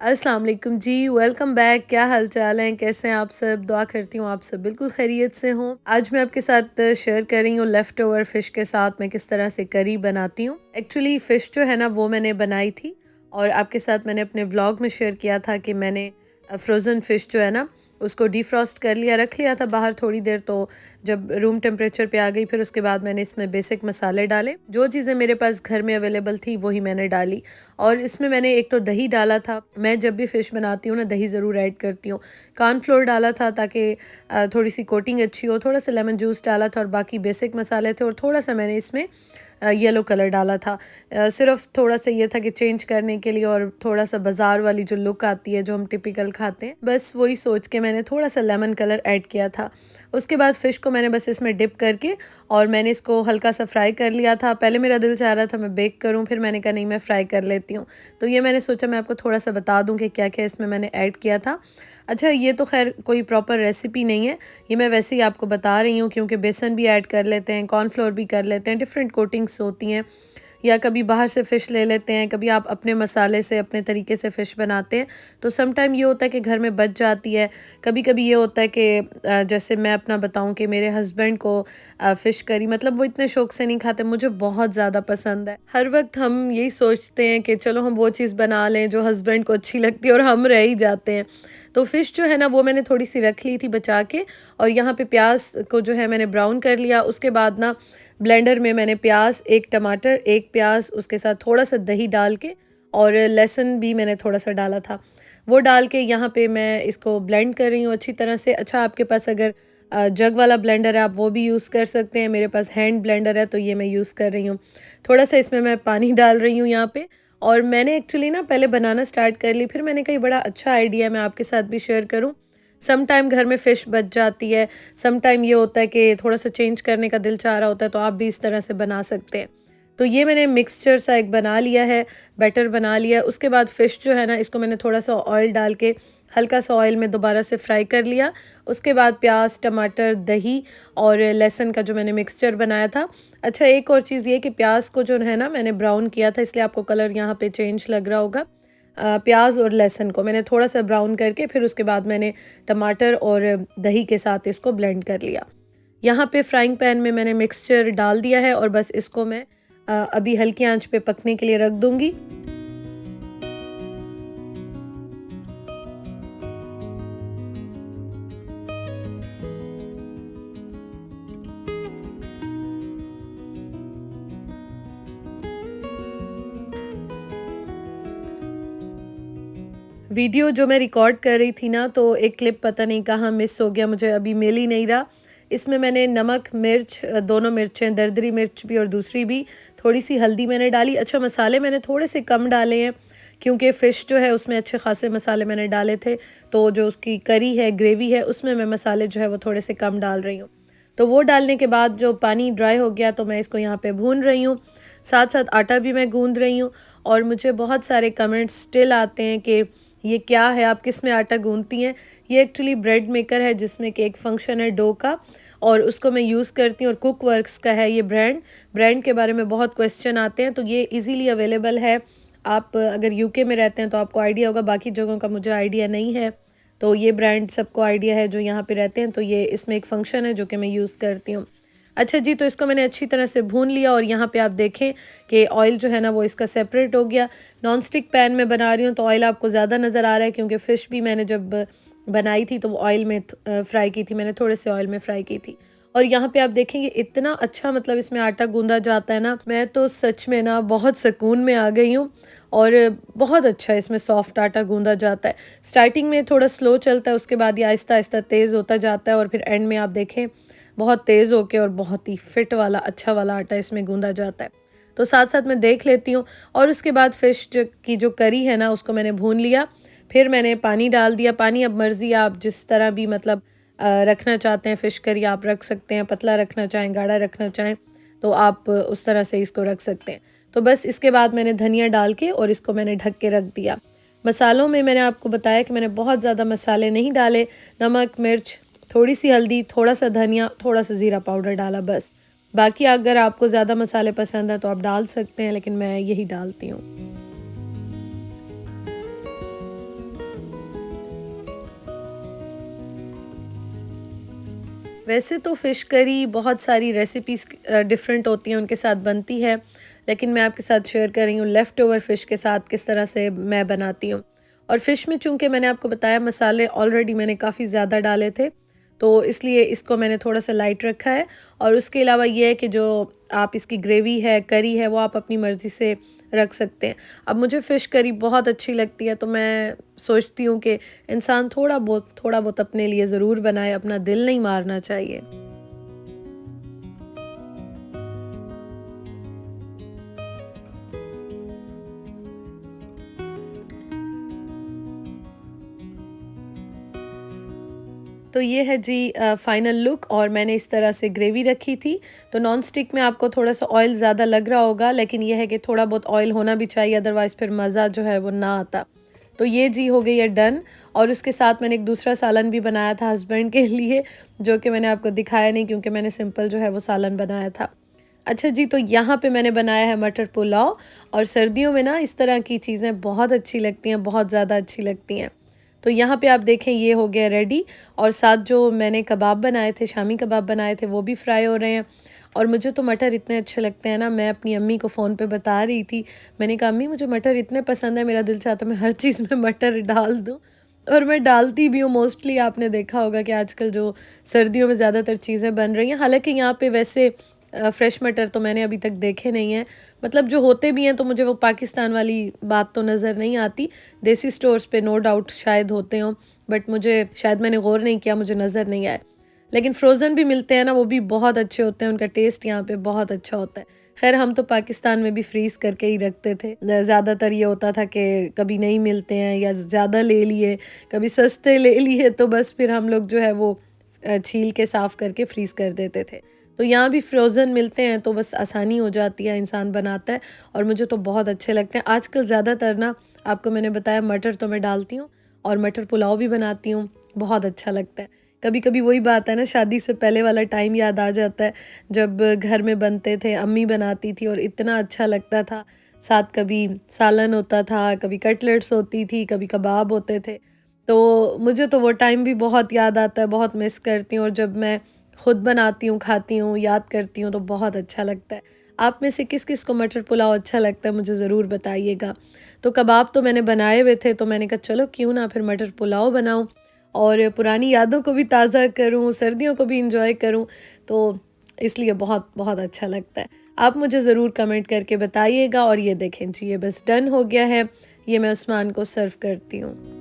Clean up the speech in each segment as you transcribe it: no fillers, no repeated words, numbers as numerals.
अस्सलाम वालेकुम जी, welcome back. क्या हाल चाल हैं, कैसे हैं आप सब? दुआ करती हूँ आप सब बिल्कुल खैरियत से हों। आज मैं आपके साथ शेयर कर रही हूँ लेफ़्ट ओवर फ़िश के साथ मैं किस तरह से करी बनाती हूँ। एक्चुअली फ़िश जो है ना वो मैंने बनाई थी और आपके साथ मैंने अपने व्लॉग में शेयर किया था कि मैंने फ्रोज़न फ़िश जो है ना उसको डिफ्रॉस्ट कर लिया, रख लिया था बाहर थोड़ी देर। तो जब रूम टेम्परेचर पे आ गई फिर उसके बाद मैंने इसमें बेसिक मसाले डाले। जो चीज़ें मेरे पास घर में अवेलेबल थी वही मैंने डाली और इसमें मैंने एक तो दही डाला था। मैं जब भी फ़िश बनाती हूँ ना दही ज़रूर ऐड करती हूँ। कॉर्नफ्लोर डाला था ताकि थोड़ी-सी कोटिंग अच्छी हो, थोड़ा-सा लेमन जूस डाला था और बाकी बेसिक मसाले थे और थोड़ा-सा मैंने इसमें येलो कलर डाला था। सिर्फ़ थोड़ा-सा ये था कि चेंज करने के लिए और थोड़ा-सा बाज़ार वाली जो लुक आती है जो हम टिपिकल खाते हैं, बस वही सोच के मैंने थोड़ा-सा लेमन कलर ऐड किया था। उसके बाद फ़िश को मैंने बस इसमें डिप करके और मैंने इसको हल्का-सा फ्राई कर लिया था। पहले मेरा दिल चाह रहा था मैं बेक करूँ, फिर मैंने कहा नहीं मैं फ्राई कर लेती हूँ। तो ये मैंने सोचा मैं आपको थोड़ा-सा बता दूँ कि क्या-क्या इसमें मैंने ऐड किया था। अच्छा, ये तो ख़ैर कोई प्रॉपर रेसिपी नहीं है, ये मैं वैसे ही आपको बता रही हूँ क्योंकि बेसन भी ऐड कर लेते हैं, कॉर्नफ्लोर भी कर लेते हैं, डिफ़रेंट कोटिंग्स होती हैं। या कभी बाहर से फ़िश ले लेते हैं, कभी आप अपने मसाले से अपने तरीके से फ़िश बनाते हैं। तो सम टाइम ये होता है कि घर में बच जाती है। कभी-कभी ये होता है कि जैसे मैं अपना बताऊँ कि मेरे हस्बैंड को फ़िश करी मतलब वो इतने शौक से नहीं खाते, मुझे बहुत ज़्यादा पसंद है। हर वक़्त हम यही सोचते हैं कि चलो हम वो चीज़ बना लें जो हस्बैंड को अच्छी लगती है और हम रह ही जाते हैं। तो फ़िश जो है ना वो मैंने थोड़ी-सी रख ली थी बचा के और यहाँ पे प्याज़ को जो है मैंने ब्राउन कर लिया। उसके बाद ना ब्लेंडर में मैंने प्याज़, 1 टमाटर, 1 प्याज़ उसके साथ थोड़ा-सा दही डाल के और लहसुन भी मैंने थोड़ा-सा डाला था। वो डाल के यहाँ पे मैं इसको ब्लेंड कर रही हूँ अच्छी तरह से। अच्छा, आपके पास अगर जग वाला ब्लेंडर है आप वो भी यूज़ कर सकते हैं। मेरे पास हैंड ब्लेंडर है तो ये मैं यूज़ कर रही हूँ। थोड़ा-सा इसमें मैं पानी डाल रही हूँ यहाँ पे और मैंने एक्चुअली ना पहले बनाना स्टार्ट कर ली, फिर मैंने कहा ये बड़ा अच्छा आइडिया है मैं आपके साथ भी शेयर करूँ। सम टाइम घर में फ़िश बच जाती है, सम टाइम ये होता है कि थोड़ा-सा चेंज करने का दिल चाह रहा होता है तो आप भी इस तरह से बना सकते हैं। तो ये मैंने मिक्सचर सा एक बना लिया है, बैटर बना लिया है। उसके बाद फ़िश जो है ना इसको मैंने थोड़ा-सा ऑयल डाल के हल्का-सा ऑयल में दोबारा से फ्राई कर लिया। उसके बाद प्याज़, टमाटर, दही और लहसुन का जो मैंने मिक्सचर बनाया था। अच्छा, एक और चीज़ ये कि प्याज़ को जो है ना मैंने ब्राउन किया था इसलिए आपको कलर यहाँ पे चेंज लग रहा होगा। प्याज़ और लहसुन को मैंने थोड़ा-सा ब्राउन करके फिर उसके बाद मैंने टमाटर और दही के साथ इसको ब्लेंड कर लिया। यहाँ पे फ्राइंग पैन में मैंने मिक्सचर डाल दिया है और बस इसको मैं अभी हल्की आंच पे पकने के लिए रख दूँगी। वीडियो जो मैं रिकॉर्ड कर रही थी ना तो एक क्लिप पता नहीं कहाँ मिस हो गया, मुझे अभी मिल ही नहीं रहा। इसमें मैंने नमक, मिर्च, दोनों मिर्चें, दरदरी मिर्च भी और दूसरी भी, थोड़ी-सी हल्दी मैंने डाली। अच्छा, मसाले मैंने थोड़े से कम डाले हैं क्योंकि फ़िश जो है उसमें अच्छे ख़ासे मसाले मैंने डाले थे। तो जो उसकी करी है, ग्रेवी है उसमें मैं मसाले जो है वो थोड़े से कम डाल रही हूँ। तो वो डालने के बाद जो पानी ड्राई हो गया तो मैं इसको यहाँ पे भून रही हूँ। साथ-साथ आटा भी मैं गूँध रही हूँ और मुझे बहुत सारे कमेंट्स स्टिल आते हैं कि ये क्या है, आप किस में आटा गूँथती हैं? ये एक्चुअली ब्रेड मेकर है जिसमें कि एक फ़ंक्शन है डो का और उसको मैं यूज़ करती हूँ और कुक वर्क्स का है ये ब्रांड। ब्रांड के बारे में बहुत क्वेश्चन आते हैं तो ये ईज़िली अवेलेबल है। आप अगर यूके में रहते हैं तो आपको आइडिया होगा, बाकी जगहों का मुझे आइडिया नहीं है। तो ये ब्रांड सबको आइडिया है जो यहाँ पे रहते हैं, तो ये इसमें एक फ़ंक्शन है जो कि मैं यूज़ करती हूँ। अच्छा जी, तो इसको मैंने अच्छी तरह से भून लिया और यहाँ पे आप देखें कि ऑयल जो है ना वो इसका सेपरेट हो गया। नॉन स्टिक पैन में बना रही हूँ तो ऑयल आपको ज़्यादा नज़र आ रहा है क्योंकि फ़िश भी मैंने जब बनाई थी तो वो ऑयल में फ्राई की थी, मैंने थोड़े से ऑयल में फ्राई की थी। और यहाँ पे आप देखेंगे इतना अच्छा मतलब इसमें आटा गूँधा जाता है ना, मैं तो सच में ना बहुत सुकून में आ गई हूँ और बहुत अच्छा इसमें सॉफ्ट आटा गूँधा जाता है। स्टार्टिंग में थोड़ा स्लो चलता है, उसके बाद ये आहिस्ता-आहिस्ता तेज़ होता जाता है और फिर एंड में आप देखें बहुत तेज़ होके और बहुत ही फिट वाला अच्छा वाला आटा इसमें गूँधा जाता है। तो साथ-साथ मैं देख लेती हूँ और उसके बाद फ़िश जो करी है ना उसको मैंने भून लिया। फिर मैंने पानी डाल दिया। पानी अब मर्ज़ी आप जिस तरह भी मतलब रखना चाहते हैं फ़िश करी आप रख सकते हैं, पतला रखना चाहें, गाढ़ा रखना चाहें, तो आप उस तरह से इसको रख सकते हैं। तो बस इसके बाद मैंने धनिया डाल के और इसको मैंने ढक के रख दिया। मसालों में मैंने आपको बताया कि मैंने बहुत ज़्यादा मसाले नहीं डाले, नमक, मिर्च, थोड़ी-सी हल्दी, थोड़ा-सा धनिया, थोड़ा-सा ज़ीरा पाउडर डाला बस। बाकी अगर आपको ज़्यादा मसाले पसंद हैं तो आप डाल सकते हैं, लेकिन मैं यही डालती हूँ। वैसे तो फ़िश करी बहुत सारी रेसिपीज़ डिफरेंट होती हैं, उनके साथ बनती है, लेकिन मैं आपके साथ शेयर कर रही हूँ लेफ़्ट ओवर फ़िश के साथ किस तरह से मैं बनाती हूँ। और फ़िश में चूँकि मैंने आपको बताया मसाले ऑलरेडी मैंने काफ़ी ज़्यादा डाले थे, तो इसलिए इसको मैंने थोड़ा-सा लाइट रखा है। और उसके अलावा ये है कि जो आप इसकी ग्रेवी है, करी है, वो आप अपनी मर्ज़ी से रख सकते हैं। अब मुझे फ़िश करी बहुत अच्छी लगती है, तो मैं सोचती हूँ कि इंसान थोड़ा बहुत अपने लिए ज़रूर बनाए, अपना दिल नहीं मारना चाहिए। तो ये है जी फाइनल लुक। और मैंने इस तरह से ग्रेवी रखी थी। तो नॉन स्टिक में आपको थोड़ा-सा ऑयल ज़्यादा लग रहा होगा, लेकिन ये है कि थोड़ा बहुत ऑयल होना भी चाहिए, अदरवाइज़ फिर मज़ा जो है वो ना आता। तो ये जी हो गई है डन। और उसके साथ मैंने एक दूसरा सालन भी बनाया था हस्बैंड के लिए, जो कि मैंने आपको दिखाया नहीं क्योंकि मैंने सिंपल जो है वो सालन बनाया था। अच्छा जी, तो यहाँ पे मैंने बनाया है मटर पुलाव। और सर्दियों में ना इस तरह की चीज़ें बहुत अच्छी लगती हैं, बहुत ज़्यादा अच्छी लगती हैं। तो यहाँ पे आप देखें ये हो गया रेडी। और साथ जो मैंने कबाब बनाए थे, शामी कबाब बनाए थे, वो भी फ्राई हो रहे हैं। और मुझे तो मटर इतने अच्छे लगते हैं ना, मैं अपनी अम्मी को फ़ोन पे बता रही थी। मैंने कहा अम्मी मुझे मटर इतने पसंद है, मेरा दिल चाहता है मैं हर चीज़ में मटर डाल दूँ। और मैं डालती भी हूँ। मोस्टली आपने देखा होगा कि आजकल जो सर्दियों में ज़्यादातर चीज़ें बन रही हैं, हालाँकि यहाँ पे वैसे फ्रेश मटर तो मैंने अभी तक देखे नहीं हैं। मतलब जो होते भी हैं तो मुझे वो पाकिस्तान वाली बात तो नज़र नहीं आती। देसी स्टोर्स पे नो डाउट शायद होते हों, बट मुझे शायद मैंने गौर नहीं किया, मुझे नज़र नहीं आए। लेकिन फ्रोज़न भी मिलते हैं ना, वो भी बहुत अच्छे होते हैं, उनका टेस्ट यहाँ पे बहुत अच्छा होता है। ख़ैर हम तो पाकिस्तान में भी फ्रीज़ करके ही रखते थे। ज़्यादातर ये होता था कि कभी नहीं मिलते हैं या ज़्यादा ले लिए, कभी सस्ते ले लिए, तो बस फिर हम लोग जो है वो छील के साफ़ करके फ्रीज़ कर देते थे। तो यहाँ भी फ्रोज़न मिलते हैं तो बस आसानी हो जाती है, इंसान बनाता है। और मुझे तो बहुत अच्छे लगते हैं। आजकल ज़्यादातर ना आपको मैंने बताया मटर तो मैं डालती हूँ और मटर पुलाव भी बनाती हूँ, बहुत अच्छा लगता है। कभी-कभी वही बात है ना, शादी से पहले वाला टाइम याद आ जाता है, जब घर में बनते थे, अम्मी बनाती थी और इतना अच्छा लगता था। साथ कभी सालन होता था, कभी कटलेट्स होती थी, कभी कबाब होते थे। तो मुझे तो वो टाइम भी बहुत याद आता है, बहुत मिस करती हूँ। और जब मैं खुद बनाती हूँ, खाती हूँ, याद करती हूँ तो बहुत अच्छा लगता है। आप में से किस-किस को मटर पुलाव अच्छा लगता है मुझे ज़रूर बताइएगा। तो कबाब तो मैंने बनाए हुए थे, तो मैंने कहा चलो क्यों ना फिर मटर पुलाव बनाऊँ और पुरानी यादों को भी ताज़ा करूँ, सर्दियों को भी एन्जॉय करूँ, तो इसलिए बहुत अच्छा लगता है। आप मुझे ज़रूर कमेंट करके बताइएगा। और ये देखें जी, ये बस डन हो गया है। ये मैं उस्मान को सर्व करती हूँ।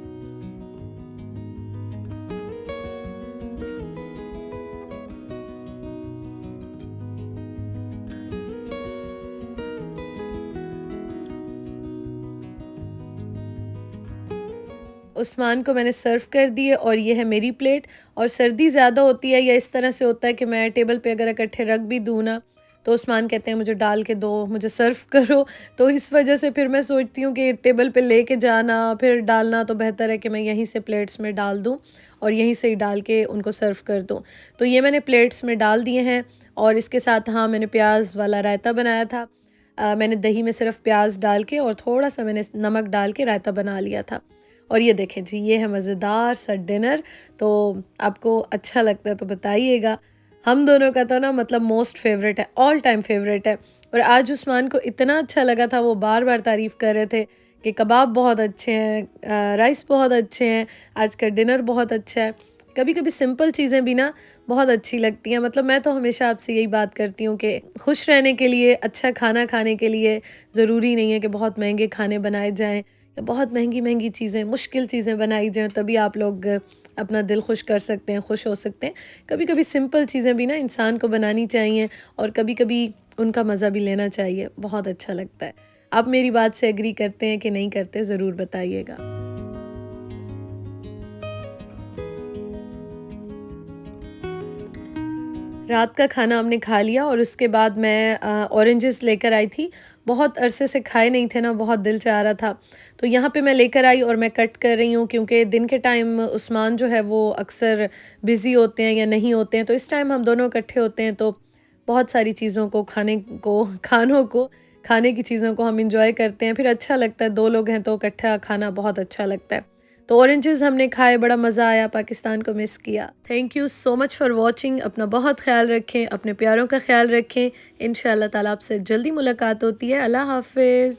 उस्मान को मैंने सर्व कर दिए और ये है मेरी प्लेट। और सर्दी ज़्यादा होती है या इस तरह से होता है कि मैं टेबल पे अगर इकट्ठे रख भी दूँ ना, तो उस्मान कहते हैं मुझे डाल के दो, मुझे सर्व करो। तो इस वजह से फिर मैं सोचती हूँ कि टेबल पे लेके जाना, फिर डालना, तो बेहतर है कि मैं यहीं से प्लेट्स में डाल दूँ और यहीं से ही डाल के उनको सर्व कर दूँ। तो ये मैंने प्लेट्स में डाल दिए हैं। और इसके साथ हाँ, मैंने प्याज़ वाला रायता बनाया था। मैंने दही में सिर्फ़ प्याज़ डाल के और थोड़ा-सा मैंने नमक डाल के रायता बना लिया था। और ये देखें जी, ये है मज़ेदार सा डिनर। तो आपको अच्छा लगता है तो बताइएगा। हम दोनों का तो ना मतलब मोस्ट फ़ेवरेट है, ऑल टाइम फ़ेवरेट है। और आज उस्मान को इतना अच्छा लगा था, वो बार-बार तारीफ़ कर रहे थे कि कबाब बहुत अच्छे हैं, राइस बहुत अच्छे हैं, आज का डिनर बहुत अच्छा है। कभी-कभी सिंपल चीज़ें भी ना बहुत अच्छी लगती हैं। मतलब मैं तो हमेशा आपसे यही बात करती हूँ कि खुश रहने के लिए, अच्छा खाना खाने के लिए ज़रूरी नहीं है कि बहुत महँगे खाने बनाए जाएँ या बहुत महँगी-महँगी चीज़ें, मुश्किल चीज़ें बनाई जाएँ, तभी आप लोग अपना दिल खुश कर सकते हैं, खुश हो सकते हैं। कभी-कभी सिंपल चीज़ें भी ना इंसान को बनानी चाहिए और कभी-कभी उनका मज़ा भी लेना चाहिए, बहुत अच्छा लगता है। आप मेरी बात से एग्री करते हैं कि नहीं करते, ज़रूर बताइएगा। रात का खाना हमने खा लिया और उसके बाद मैं ऑरेंजेस लेकर आई थी। बहुत अरसे से खाए नहीं थे ना, बहुत दिल चाह रहा था। तो यहाँ पे मैं लेकर आई और मैं कट कर रही हूँ क्योंकि दिन के टाइम उस्मान जो है वो अक्सर बिज़ी होते हैं या नहीं होते हैं। तो इस टाइम हम दोनों इकट्ठे होते हैं तो बहुत सारी चीज़ों को खाने को खानों को खाने की चीज़ों को हम एन्जॉय करते हैं। फिर अच्छा लगता है, 2 लोग हैं तो इकट्ठा खाना बहुत अच्छा लगता है। तो ऑरेंजेस हमने खाए, बड़ा मज़ा आया, पाकिस्तान को मिस किया। Thank you so much for watching. अपना बहुत ख्याल रखें, अपने प्यारों का ख्याल रखें। इंशाअल्लाह ताला आपसे जल्दी मुलाकात होती है। अल्लाह हाफिज़।